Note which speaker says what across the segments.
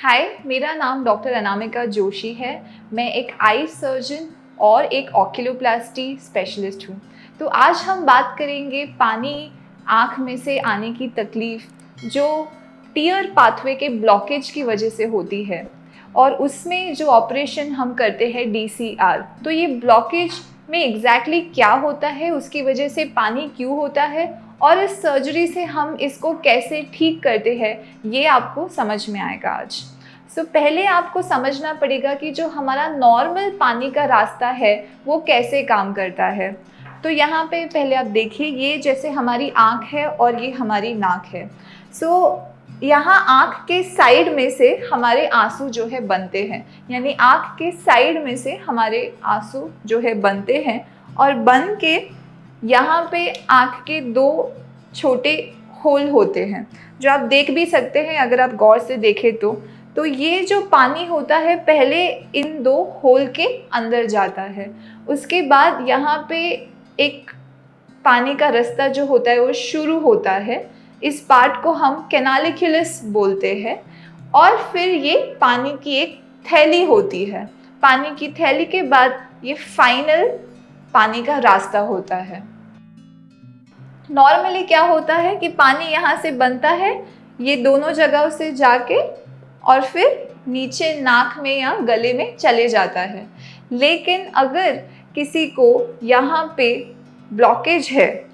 Speaker 1: हाय, मेरा नाम डॉक्टर अनामिका जोशी है। मैं एक आई सर्जन और एक ऑक्यूलोप्लास्टी स्पेशलिस्ट हूँ। तो आज हम बात करेंगे पानी आँख में से आने की तकलीफ़ जो टीयर पाथवे के ब्लॉकेज की वजह से होती है, और उसमें जो ऑपरेशन हम करते हैं DCR। तो ये ब्लॉकेज में एग्जैक्टली क्या होता है, उसकी वजह से पानी क्यों होता है और इस सर्जरी से हम इसको कैसे ठीक करते हैं, ये आपको समझ में आएगा आज। पहले आपको समझना पड़ेगा कि जो हमारा नॉर्मल पानी का रास्ता है वो कैसे काम करता है। तो यहाँ पे पहले आप देखिए, ये जैसे हमारी आँख है और ये हमारी नाक है। यहाँ आँख के साइड में से हमारे आंसू जो है बनते हैं, यानी आँख के साइड में से हमारे आंसू जो है बनते हैं, और बन के यहाँ पे आँख के दो छोटे होल होते हैं जो आप देख भी सकते हैं अगर आप गौर से देखें तो ये जो पानी होता है पहले इन दो होल के अंदर जाता है। उसके बाद यहाँ पे एक पानी का रास्ता जो होता है वो शुरू होता है। इस पार्ट को हम कैनालिक्युलस बोलते हैं, और फिर ये पानी की एक थैली होती है। पानी की थैली के बाद ये फाइनल पानी का रास्ता होता है। नॉर्मली क्या होता है कि पानी यहाँ से बनता है, ये दोनों जगहों से जाके और फिर नीचे नाक में या गले में चले जाता है। लेकिन अगर किसी को यहाँ पे ब्लॉकेज है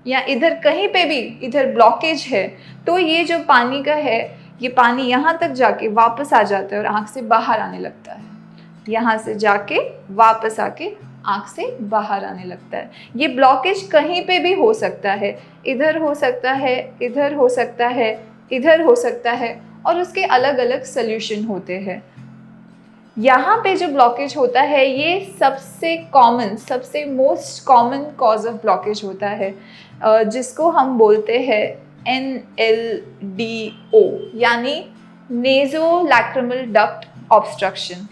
Speaker 1: या इधर कहीं पे भी इधर ब्लॉकेज है, तो ये जो पानी का है ये पानी यहाँ तक जाके वापस आ जाता है और आँख से बाहर आने लगता है। यहाँ से जाके वापस आके आँख से बाहर आने लगता है। ये ब्लॉकेज कहीं पे भी हो सकता है, इधर हो सकता है, इधर हो सकता है, इधर हो सकता है, और उसके अलग अलग सल्यूशन होते हैं। यहाँ पे जो ब्लॉकेज होता है ये सबसे कॉमन, सबसे most common cause of blockage होता है, जिसको हम बोलते हैं NLDO, यानी नेज़ोलैक्रिमल डक्ट ऑब्स्ट्रक्शन।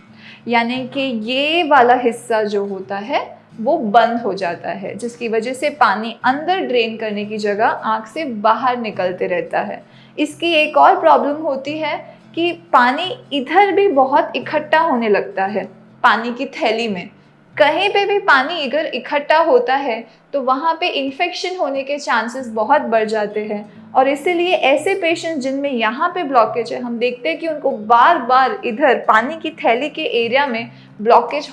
Speaker 1: यानी कि ये वाला हिस्सा जो होता है वो बंद हो जाता है, जिसकी वजह से पानी अंदर ड्रेन करने की जगह आँख से बाहर निकलते रहता है। इसकी एक और प्रॉब्लम होती है कि पानी इधर भी बहुत इकट्ठा होने लगता है। पानी की थैली में कहीं पे भी पानी इधर इकट्ठा होता है तो वहाँ पे इन्फेक्शन होने के चांसेस बहुत बढ़ जाते हैं, और इसीलिए ऐसे पेशेंट जिनमें यहाँ पे ब्लॉकेज है, हम देखते हैं कि उनको बार बार इधर पानी की थैली के एरिया में ब्लॉकेज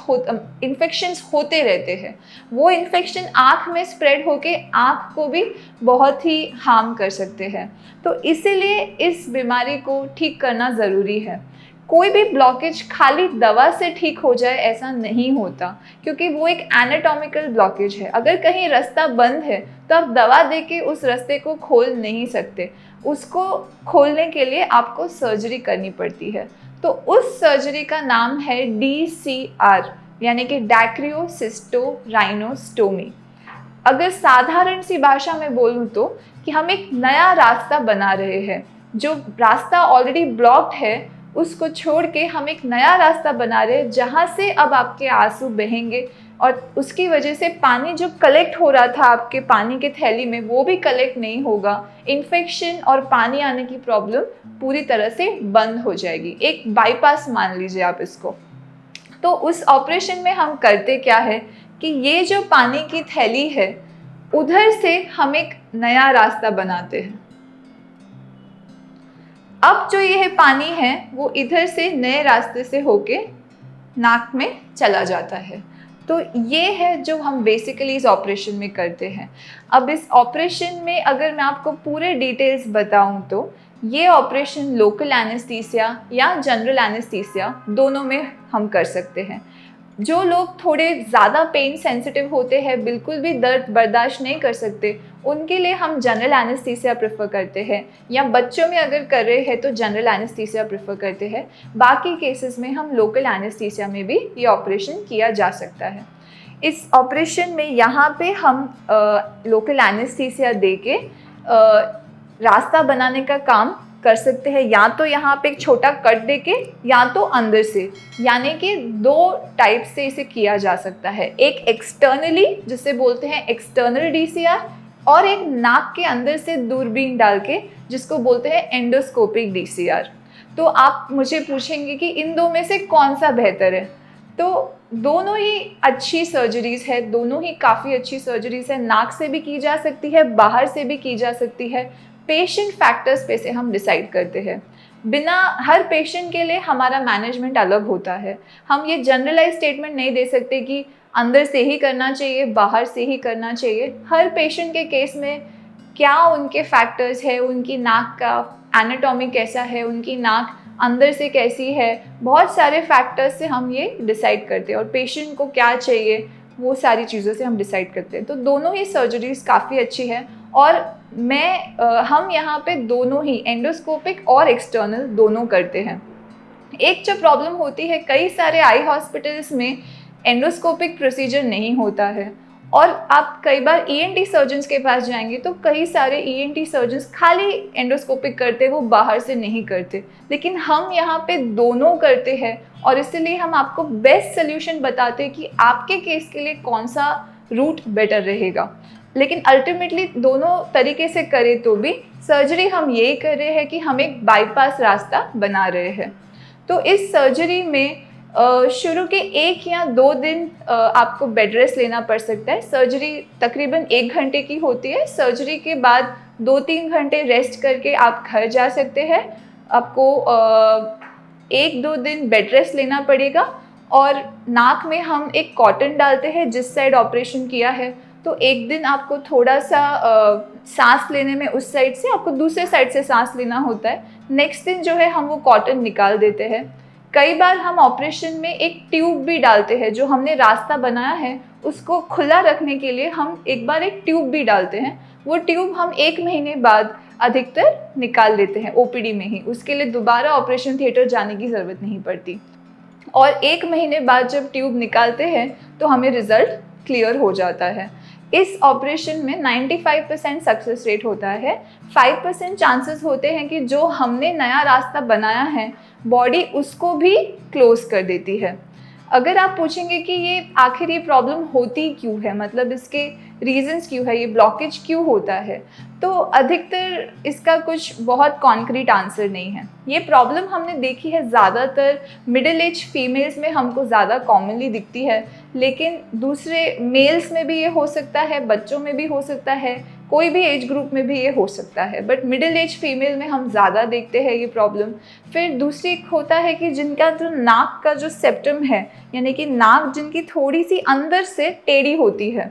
Speaker 1: इन्फेक्शंस होते रहते हैं। वो इन्फेक्शन आँख में स्प्रेड होके आँख को भी बहुत ही हार्म कर सकते हैं। तो इसीलिए इस बीमारी को ठीक करना ज़रूरी है। कोई भी ब्लॉकेज खाली दवा से ठीक हो जाए ऐसा नहीं होता, क्योंकि वो एक एनाटॉमिकल ब्लॉकेज है। अगर कहीं रास्ता बंद है तो आप दवा देके उस रास्ते को खोल नहीं सकते। उसको खोलने के लिए आपको सर्जरी करनी पड़ती है। तो उस सर्जरी का नाम है DCR, यानी कि डैक्रियोसिस्टोराइनोस्टोमी। अगर साधारण सी भाषा में बोलूँ तो कि हम एक नया रास्ता बना रहे हैं। जो रास्ता ऑलरेडी ब्लॉक्ड है उसको छोड़ के हम एक नया रास्ता बना रहे हैं, जहाँ से अब आपके आंसू बहेंगे, और उसकी वजह से पानी जो कलेक्ट हो रहा था आपके पानी के थैली में वो भी कलेक्ट नहीं होगा। इन्फेक्शन और पानी आने की प्रॉब्लम पूरी तरह से बंद हो जाएगी। एक बाईपास मान लीजिए आप इसको। तो उस ऑपरेशन में हम करते क्या है कि ये जो पानी की थैली है उधर से हम एक नया रास्ता बनाते हैं। अब जो ये पानी है वो इधर से नए रास्ते से होके नाक में चला जाता है। तो ये है जो हम बेसिकली इस ऑपरेशन में करते हैं। अब इस ऑपरेशन में अगर मैं आपको पूरे डिटेल्स बताऊं तो ये ऑपरेशन लोकल एनेस्थीसिया या जनरल एनेस्थीसिया दोनों में हम कर सकते हैं। जो लोग थोड़े ज़्यादा पेन सेंसिटिव होते हैं, बिल्कुल भी दर्द बर्दाश्त नहीं कर सकते, उनके लिए हम जनरल एनेस्थीसिया प्रेफर करते हैं, या बच्चों में अगर कर रहे हैं तो जनरल एनेस्थीसिया प्रेफर करते हैं। बाकी केसेस में हम लोकल एनेस्थीसिया में भी ये ऑपरेशन किया जा सकता है। इस ऑपरेशन में यहाँ पे हम लोकल एनेस्थीसिया दे के रास्ता बनाने का काम कर सकते हैं, या तो यहाँ पे एक छोटा कट देके या तो अंदर से। यानी कि दो टाइप से इसे किया जा सकता है। एक एक्सटर्नली जिसे बोलते हैं एक्सटर्नल DCR, और एक नाक के अंदर से दूरबीन डाल के, जिसको बोलते हैं एंडोस्कोपिक DCR। तो आप मुझे पूछेंगे कि इन दो में से कौन सा बेहतर है, तो दोनों ही अच्छी सर्जरीज है, दोनों ही काफ़ी अच्छी सर्जरीज है। नाक से भी की जा सकती है, बाहर से भी की जा सकती है। पेशेंट फैक्टर्स पे से हम डिसाइड करते हैं। बिना हर पेशेंट के लिए हमारा मैनेजमेंट अलग होता है। हम ये जनरलाइज स्टेटमेंट नहीं दे सकते कि अंदर से ही करना चाहिए, बाहर से ही करना चाहिए। हर पेशेंट के केस में क्या उनके फैक्टर्स है, उनकी नाक का एनाटॉमी कैसा है, उनकी नाक अंदर से कैसी है, बहुत सारे फैक्टर्स से हम ये डिसाइड करते हैं। और पेशेंट को क्या चाहिए, वो सारी चीज़ों से हम डिसाइड करते हैं। तो दोनों ही सर्जरीज काफ़ी अच्छी है। और हम यहाँ पे दोनों ही एंडोस्कोपिक और एक्सटर्नल दोनों करते हैं। एक जो प्रॉब्लम होती है, कई सारे आई हॉस्पिटल्स में एंडोस्कोपिक प्रोसीजर नहीं होता है, और आप कई बार ENT सर्जन्स के पास जाएंगे तो कई सारे ENT सर्जन्स खाली एंडोस्कोपिक करते, वो बाहर से नहीं करते। लेकिन हम यहाँ पे दोनों करते हैं, और इसलिए हम आपको बेस्ट सोल्यूशन बताते हैं कि आपके केस के लिए कौन सा रूट बेटर रहेगा। लेकिन अल्टीमेटली दोनों तरीके से करें तो भी सर्जरी हम यही कर रहे हैं कि हम एक बाईपास रास्ता बना रहे हैं। तो इस सर्जरी में शुरू के 1 या 2 दिन आपको बेड रेस्ट लेना पड़ सकता है। सर्जरी तकरीबन 1 घंटे की होती है। सर्जरी के बाद 2-3 घंटे रेस्ट करके आप घर जा सकते हैं। आपको 1-2 दिन बेड रेस्ट लेना पड़ेगा, और नाक में हम एक कॉटन डालते हैं जिस साइड ऑपरेशन किया है। तो एक दिन आपको थोड़ा सा सांस लेने में उस साइड से, आपको दूसरे साइड से सांस लेना होता है। नेक्स्ट दिन जो है हम वो कॉटन निकाल देते हैं। कई बार हम ऑपरेशन में एक ट्यूब भी डालते हैं, जो हमने रास्ता बनाया है उसको खुला रखने के लिए हम एक बार एक ट्यूब भी डालते हैं। वो ट्यूब हम 1 महीने बाद अधिकतर निकाल लेते हैं OPD में ही। उसके लिए दोबारा ऑपरेशन थिएटर जाने की ज़रूरत नहीं पड़ती। और 1 महीने बाद जब ट्यूब निकालते हैं तो हमें रिज़ल्ट क्लियर हो जाता है। इस ऑपरेशन में 95% सक्सेस रेट होता है। 5% चांसेस होते हैं कि जो हमने नया रास्ता बनाया है बॉडी उसको भी क्लोज कर देती है। अगर आप पूछेंगे कि ये आखिर ये प्रॉब्लम होती क्यों है, मतलब इसके रीजंस क्यों है, ये ब्लॉकेज क्यों होता है, तो अधिकतर इसका कुछ बहुत कॉन्क्रीट आंसर नहीं है। ये प्रॉब्लम हमने देखी है ज़्यादातर मिडिल एज फीमेल्स में हमको ज़्यादा कॉमनली दिखती है, लेकिन दूसरे मेल्स में भी ये हो सकता है, बच्चों में भी हो सकता है, कोई भी एज ग्रुप में भी ये हो सकता है, बट मिडिल एज फीमेल में हम ज़्यादा देखते हैं ये प्रॉब्लम। फिर दूसरी होता है कि जिनका जो नाक का जो सेप्टम है, यानी कि नाक जिनकी थोड़ी सी अंदर से टेढ़ी होती है,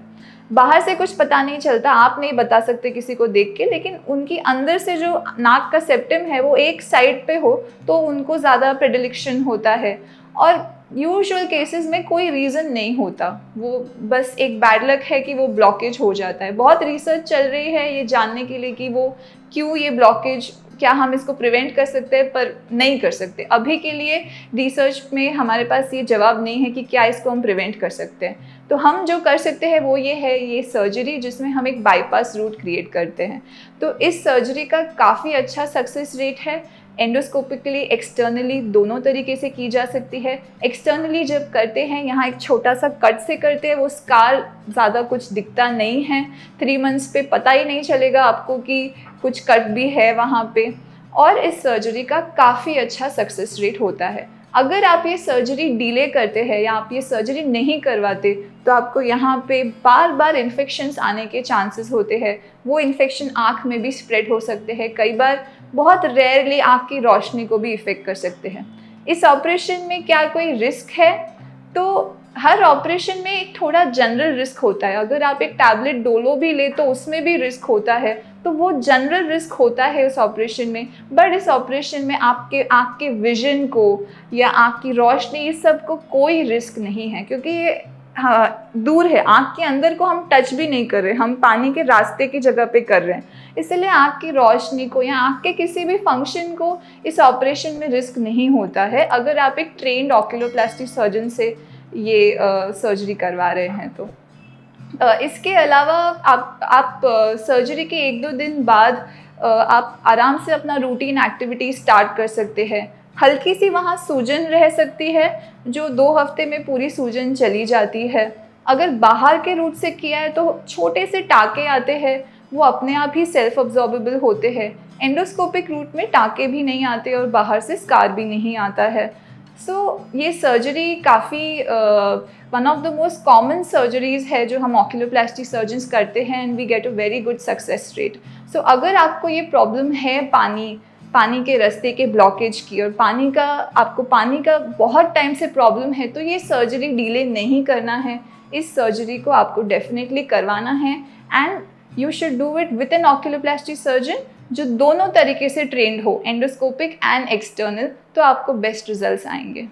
Speaker 1: बाहर से कुछ पता नहीं चलता, आप नहीं बता सकते किसी को देख के, लेकिन उनकी अंदर से जो नाक का सेप्टम है वो एक साइड पे हो तो उनको ज़्यादा प्रेडिलेक्शन होता है। और यूजुअल केसेस में कोई रीज़न नहीं होता, वो बस एक बैड लक है कि वो ब्लॉकेज हो जाता है। बहुत रिसर्च चल रही है ये जानने के लिए कि वो क्यों ये ब्लॉकेज, क्या हम इसको प्रिवेंट कर सकते हैं, पर नहीं कर सकते। अभी के लिए रिसर्च में हमारे पास ये जवाब नहीं है कि क्या इसको हम प्रिवेंट कर सकते हैं। तो हम जो कर सकते हैं वो ये है, ये सर्जरी जिसमें हम एक बाईपास रूट क्रिएट करते हैं। तो इस सर्जरी का काफ़ी अच्छा सक्सेस रेट है। एंडोस्कोपिकली, एक्सटर्नली दोनों तरीके से की जा सकती है। एक्सटर्नली जब करते हैं, यहाँ एक छोटा सा कट से करते हैं, वो स्कार ज़्यादा कुछ दिखता नहीं है। 3 मंथ्स पे पता ही नहीं चलेगा आपको कि कुछ कट भी है वहाँ पे। और इस सर्जरी का काफ़ी अच्छा सक्सेस रेट होता है। अगर आप ये सर्जरी डिले करते हैं या आप ये सर्जरी नहीं करवाते तो आपको यहाँ पे बार बार इन्फेक्शंस आने के चांसेस होते हैं। वो इन्फेक्शन आँख में भी स्प्रेड हो सकते हैं, कई बार बहुत रेयरली आँख की रोशनी को भी इफ़ेक्ट कर सकते हैं। इस ऑपरेशन में क्या कोई रिस्क है? तो हर ऑपरेशन में एक थोड़ा जनरल रिस्क होता है। अगर आप एक टैबलेट डोलो भी ले तो उसमें भी रिस्क होता है, तो वो जनरल रिस्क होता है उस ऑपरेशन में। बट इस ऑपरेशन में आपके आँख के विजन को या आँख की रोशनी, इस सब को कोई रिस्क नहीं है, क्योंकि ये दूर है, आँख के अंदर को हम टच भी नहीं कर रहे, हम पानी के रास्ते की जगह पे कर रहे हैं। इसलिए आँख की रोशनी को या आँख के किसी भी फंक्शन को इस ऑपरेशन में रिस्क नहीं होता है, अगर आप एक ट्रेन्ड ऑक्यूलोप्लास्टी सर्जन से ये सर्जरी करवा रहे हैं तो। इसके अलावा आप सर्जरी के 1-2 दिन बाद आप आराम से अपना रूटीन एक्टिविटी स्टार्ट कर सकते हैं। हल्की सी वहाँ सूजन रह सकती है, जो 2 हफ्ते में पूरी सूजन चली जाती है। अगर बाहर के रूट से किया है तो छोटे से टाँके आते हैं, वो अपने आप ही सेल्फ अब्जॉर्बेबल होते हैं। एंडोस्कोपिक रूट में टाँके भी नहीं आते और बाहर से स्कार भी नहीं आता है। ये सर्जरी काफ़ी one of the most common surgeries है जो हम ऑक्यूलोप्लास्टी सर्जन्स करते हैं, and we get a very good success rate. अगर आपको ये प्रॉब्लम है पानी के रास्ते के ब्लॉकेज की, और आपको पानी का बहुत टाइम से प्रॉब्लम है, तो ये सर्जरी डिले नहीं करना है। इस सर्जरी को आपको डेफिनेटली करवाना है, and you should do it with an oculoplasty surgeon जो दोनों तरीके से ट्रेंड हो, एंडोस्कोपिक एंड एक्सटर्नल, तो आपको बेस्ट रिजल्ट्स आएंगे।